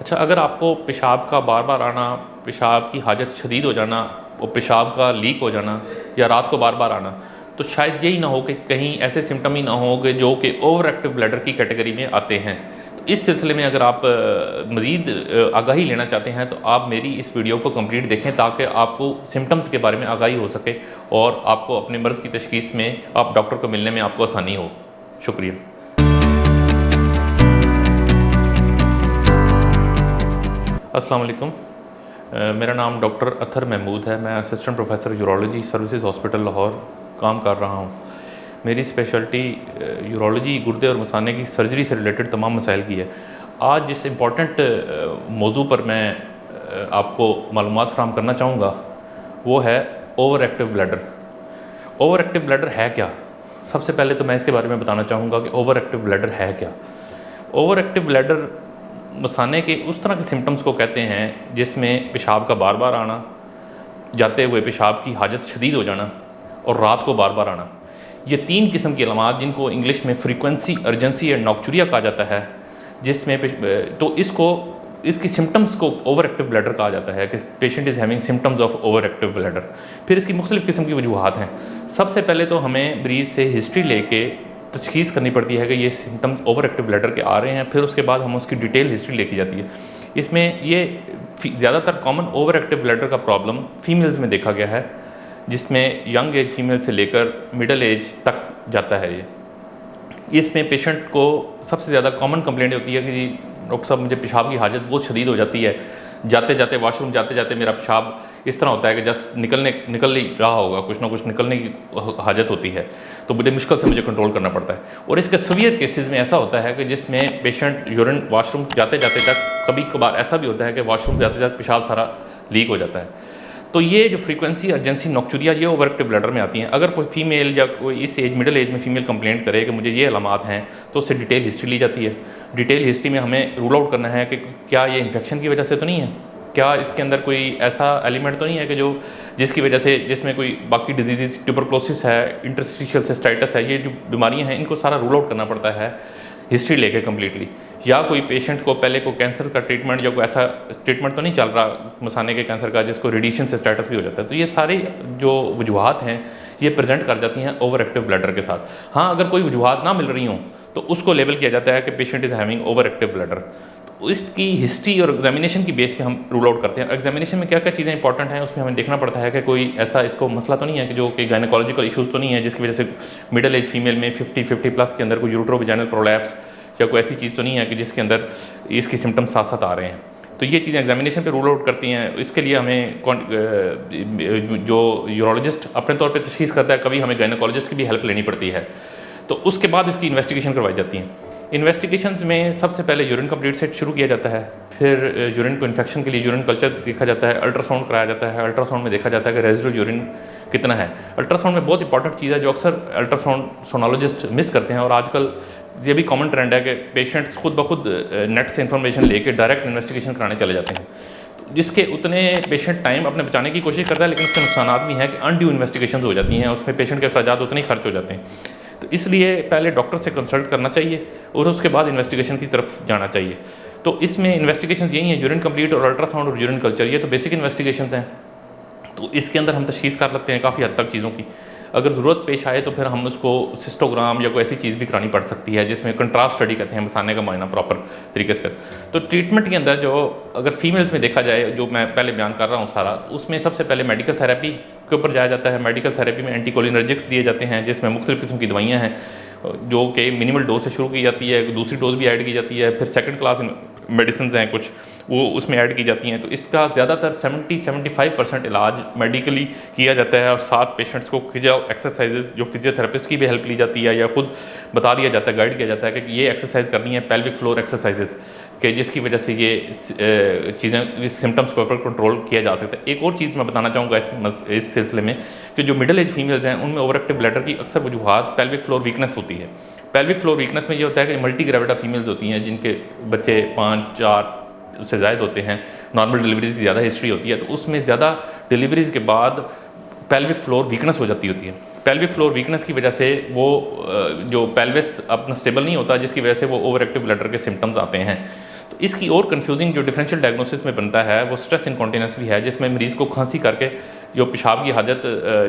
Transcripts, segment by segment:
अच्छा, अगर आपको पेशाब का बार बार आना, पेशाब की हाजत शदीद हो जाना और पेशाब का लीक हो जाना या रात को बार बार आना, तो शायद यही ना हो कि कहीं ऐसे सिम्टम ही ना हो कि जो कि ओवर एक्टिव ब्लैडर की कैटेगरी में आते हैं। तो इस सिलसिले में अगर आप मज़ीद आगाही लेना चाहते हैं तो आप मेरी इस वीडियो को कंप्लीट देखें ताकि आपको सिम्टम्स के बारे में आगाही हो सके और आपको अपने मर्ज़ की तशख़ीस में आप डॉक्टर को मिलने में आपको आसानी हो। शुक्रिया। अस्सलाम वालेकुम। मेरा नाम डॉक्टर अतहर महमूद है। मैं assistant professor urology services hospital Lahore काम कर रहा हूँ। मेरी स्पेशलिटी यूरोलॉजी, गुर्दे और मसाने की सर्जरी से रिलेटेड तमाम मसाइल की है। आज जिस इम्पॉर्टेंट मौजू पर मैं आपको मालूमात फ़राहम करना चाहूँगा वो है over active bladder. Over active bladder है क्या? सबसे पहले तो मैं इसके बारे में बताना चाहूँगा कि ओवर एक्टिव ब्लैडर है क्या। ओवर एक्टिव ब्लैडर मसाने के उस तरह के सिम्टम्स को कहते हैं जिसमें पेशाब का बार बार आना, जाते हुए पेशाब की हाजत शदीद हो जाना और रात को बार बार आना। ये तीन किस्म की अलामात जिनको इंग्लिश में फ्रीक्वेंसी, अर्जेंसी एंड नॉक्चुरिया कहा जाता है, जिसमें तो इसकी सिम्टम्स को ओवर एक्टिव ब्लैडर कहा जाता है कि patient is having symptoms of over active bladder. फिर इसकी मुख्तलिफ़ किस्म की वजूहात हैं। सबसे पहले तो हमें मरीज़ से हिस्ट्री लेके तशख़ीस करनी पड़ती है कि ये सिम्टम्स ओवर एक्टिव ब्लैडर के आ रहे हैं। फिर उसके बाद हम उसकी डिटेल हिस्ट्री लेके जाती है। इसमें ये ज़्यादातर कॉमन ओवर एक्टिव ब्लैडर का प्रॉब्लम फ़ीमेल्स में देखा गया है, जिसमें यंग एज फीमेल से लेकर मिडल एज तक जाता है। इसमें पेशेंट को सबसे ज़्यादा कॉमन कंप्लेंट होती है कि जी डॉक्टर साहब, मुझे पेशाब की हाजत बहुत शदीद हो जाती है। जाते जाते वॉशरूम जाते जाते मेरा पेशाब इस तरह होता है कि जस्ट निकल ही रहा होगा, कुछ ना कुछ निकलने की हाजत होती है, तो बड़े मुश्किल से मुझे कंट्रोल करना पड़ता है। और इसके सीवियर केसेस में ऐसा होता है कि जिसमें पेशेंट यूरिन वॉशरूम जाते जाते तक, कभी कभार ऐसा भी होता है कि वॉशरूम जाते जाते पेशाब सारा लीक हो जाता है। तो ये जो फ्रीक्वेंसी, अर्जेंसी, नॉक्चुरिया, ये ओवर एक्टिव ब्लैडर में आती हैं। अगर कोई फीमेल या कोई इस एज, मिडिल एज में फ़ीमेल कंप्लेंट करे कि मुझे ये अलामात हैं, तो उससे डिटेल हिस्ट्री ली जाती है। डिटेल हिस्ट्री में हमें रूल आउट करना है कि क्या ये इन्फेक्शन की वजह से तो नहीं है, क्या इसके अंदर कोई ऐसा एलिमेंट तो नहीं है कि जिसकी वजह से, जिसमें कोई बाकी डिजीज़, ट्यूबरक्लोसिस है, इंटरस्टिशियल सिस्टाइटिस है, ये जो बीमारियाँ हैं इनको सारा रूल आउट करना पड़ता है हिस्ट्री लेके कम्प्लीटली। या कोई पेशेंट को पहले को कैंसर का ट्रीटमेंट या कोई ऐसा ट्रीटमेंट तो नहीं चल रहा मसाने के कैंसर का जिसको रेडिएशन से स्टेटस भी हो जाता है। तो ये सारी जो वजूहात हैं ये प्रेजेंट कर जाती हैं ओवर एक्टिव ब्लैडर के साथ। हाँ, अगर कोई वजूहात ना मिल रही हों तो उसको लेबल किया जाता है कि patient is having over active bladder. तो इसकी हिस्ट्री और एग्जामिनेशन की बेस पे हम रूल आउट करते हैं। एग्जामिनेशन में क्या क्या चीज़ें इंपॉर्टेंट हैं उसमें हमें देखना पड़ता है कि कोई ऐसा इसको मसला तो नहीं है कि जो कि गायनेकोलॉजिकल इशूज़ तो नहीं है जिसकी वजह से मिडिल एज फीमेल में 50+ के अंदर कोई यूट्रोविजाइनल प्रोलैप्स या कोई ऐसी चीज़ तो नहीं है कि जिसके अंदर इसके सिम्टम्स साथ साथ आ रहे हैं। तो ये चीज़ें एग्जामिनेशन पे रूल आउट करती हैं। इसके लिए हमें जो यूरोलॉजिस्ट अपने तौर पे तशख़ीस करता है, कभी हमें गायनेकोलॉजिस्ट की भी हेल्प लेनी पड़ती है। तो उसके बाद इसकी इन्वेस्टिगेशन करवाई जाती हैं। इन्वेस्टिगेशंस में सबसे पहले यूरिन का ब्लड सेट शुरू किया जाता है। फिर यूरिन को इन्फेक्शन के लिए यूरिन कल्चर देखा जाता है, अल्ट्रासाउंड कराया जाता है। अल्ट्रासाउंड में देखा जाता है कि रेजिडुअल यूरिन कितना है। अल्ट्रासाउंड में बहुत इंपॉर्टेंट चीज़ है जो अक्सर अल्ट्रासाउंड सोनोलॉजिस्ट मिस करते हैं, और आजकल ये भी कॉमन ट्रेंड है कि पेशेंट्स खुद ब खुद नेट से इन्फॉर्मेशन लेके डायरेक्ट इन्वेस्टिगेशन कराने चले जाते हैं, जिसके उतने पेशेंट टाइम अपने बचाने की कोशिश करता है, लेकिन उसके नुकसान भी हैं कि अनड्यू इन्वेस्टिगेशन हो जाती हैं, उसमें पेशेंट के अखराजात उतने ही खर्च हो जाते हैं। तो इसलिए पहले डॉक्टर से कंसल्ट करना चाहिए और उसके बाद इन्वेस्टिगेशन की तरफ जाना चाहिए। तो इसमें इन्वेस्टिगेशन यही है, यूरिन कंप्लीट और अल्ट्रासाउंड और यूरिन कल्चर, ये तो बेसिक इन्वेस्टिगेशन हैं। तो इसके अंदर हम तशख़ीस कर लेते हैं काफ़ी हद तक चीज़ों की। अगर ज़रूरत पेश आए तो फिर हम उसको सिस्टोग्राम या कोई ऐसी चीज़ भी करानी पड़ सकती है जिसमें कंट्रास्ट स्टडी कहते हैं, मसाने का मुआयना प्रॉपर तरीके से। तो ट्रीटमेंट के अंदर जो अगर फीमेल्स में देखा जाए, जो मैं पहले बयान कर रहा हूँ सारा, तो उसमें सबसे पहले मेडिकल थेरेपी के ऊपर जाया जाता है। मेडिकल थेरेपी में एंटीकोलिनर्जिक्स दिए जाते हैं, जिसमें मुख्तलिफ़ किस्म की दवाइयाँ हैं जो कि मिनिमल डोज से शुरू की जाती है, दूसरी डोज भी ऐड की जाती है, फिर सेकंड क्लास मेडिसिन हैं कुछ, वो उसमें ऐड की जाती हैं। तो इसका ज़्यादातर 70-75% इलाज मेडिकली किया जाता है, और साथ पेशेंट्स को खिंचाव एक्सरसाइजेज जो फिजियोथेरेपिस्ट की भी हेल्प ली जाती है या खुद बता दिया जाता है, गाइड किया जाता है कि ये एक्सरसाइज करनी है, पेल्विक फ्लोर एक्सरसाइजेज कि जिसकी वजह से ये चीज़ें, इस सिम्टम्स के ऊपर कंट्रोल किया जा सकता है। एक और चीज़ मैं बताना चाहूँगा इस सिलसिले में कि जो मिडिल एज फीमेल्स हैं उनमें ओवर एक्टिव ब्लैडर की अक्सर वजूहात पेल्विक फ्लोर वीकनेस होती है। पेल्विक फ्लोर वीकनेस में ये होता है कि मल्टी ग्रेविडा फीमेल्स होती हैं जिनके बच्चे 5-4 उससे ज़ायद होते हैं, नॉर्मल डिलीवरीज़ की ज़्यादा हिस्ट्री होती है, तो उसमें ज़्यादा डिलीवरीज़ के बाद पेल्विक फ्लोर वीकनेस हो जाती होती है। पेल्विक फ्लोर वीकनेस की वजह से वो जो पेल्विस अपना स्टेबल नहीं होता, जिसकी वजह से वो ओवर एक्टिव ब्लैडर के सिम्टम्स आते हैं। तो इसकी और कंफ्यूजिंग जो डिफरेंशियल डायग्नोसिस में बनता है वो स्ट्रेस इनकॉन्टिनेंस भी है, जिसमें मरीज़ को खांसी करके जो पेशाब की हाजत,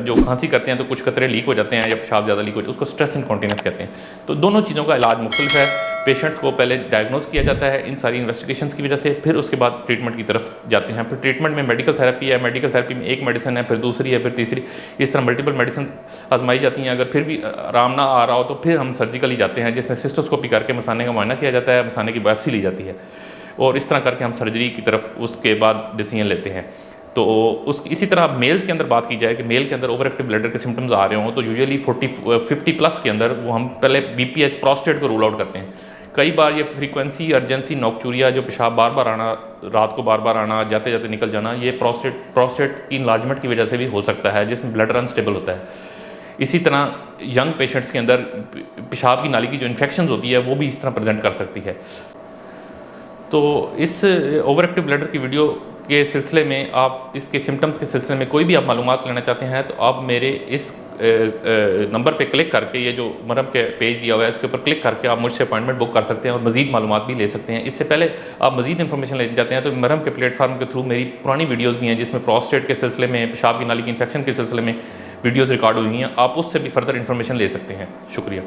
जो खांसी करते हैं तो कुछ कतरे लीक हो जाते हैं या पेशाब ज़्यादा लीक हो जाए, उसको स्ट्रेस इनकॉन्टिनेंस कहते हैं। तो दोनों चीज़ों का इलाज मुख्तलिफ है। पेशेंट्स को पहले डायग्नोज किया जाता है इन सारी इन्वेस्टिगेशंस की वजह से, फिर उसके बाद ट्रीटमेंट की तरफ जाते हैं। फिर ट्रीटमेंट में मेडिकल थेरेपी है, मेडिकल थेरेपी में एक मेडिसिन है, फिर दूसरी है, फिर तीसरी, इस तरह मल्टीपल मेडिसिन आजमाई जाती हैं। अगर फिर भी आराम ना आ रहा हो तो फिर हम सर्जिकली जाते हैं, जिसमें सिस्टोस्कोपी करके मसाने का मुआयना किया जाता है, मसाने की बायोप्सी ली जाती है और इस तरह करके हम सर्जरी की तरफ उसके बाद डिसीजन लेते हैं। तो इसी तरह मेल्स के अंदर बात की जाए कि मेल के अंदर ओवर एक्टिव ब्लैडर के सिम्टम्स आ रहे हों तो यूजुअली 50 प्लस के अंदर वो हम पहले BPH प्रोस्टेट को रूल आउट करते हैं। कई बार ये फ्रीक्वेंसी, अर्जेंसी, नॉक्चूरिया, जो पेशाब बार बार आना, रात को बार बार आना, जाते जाते निकल जाना, ये प्रोस्टेट की इनलार्जमेंट की वजह से भी हो सकता है, जिसमें ब्लडर अनस्टेबल होता है। इसी तरह यंग पेशेंट्स के अंदर पेशाब की नाली की जो इन्फेक्शन होती है वो भी इस तरह प्रेजेंट कर सकती है। तो इस ओवर एक्टिव ब्लैडर की वीडियो के सिलसिले में, आप इसके सिम्टम्स के सिलसिले में कोई भी आप मालूमात लेना चाहते हैं तो आप मेरे इस नंबर पे क्लिक करके, ये जो मरहम के पेज दिया हुआ है इसके ऊपर क्लिक करके आप मुझसे अपॉइंटमेंट बुक कर सकते हैं और मज़ीद मालूमात भी ले सकते हैं। इससे पहले आप मज़ीद इन्फॉर्मेशन लेना चाहते हैं तो मरहम के प्लेटफार्म के थ्रू मेरी पुरानी वीडियोज़ भी हैं, जिसमें प्रोस्टेट के सिलसिले में, पेशाब की नाली की इन्फेक्शन के सिलसिले में वीडियोज़ रिकॉर्ड हुई हैं, आप उससे भी फर्दर इन्फॉर्मेशन ले सकते हैं। शुक्रिया।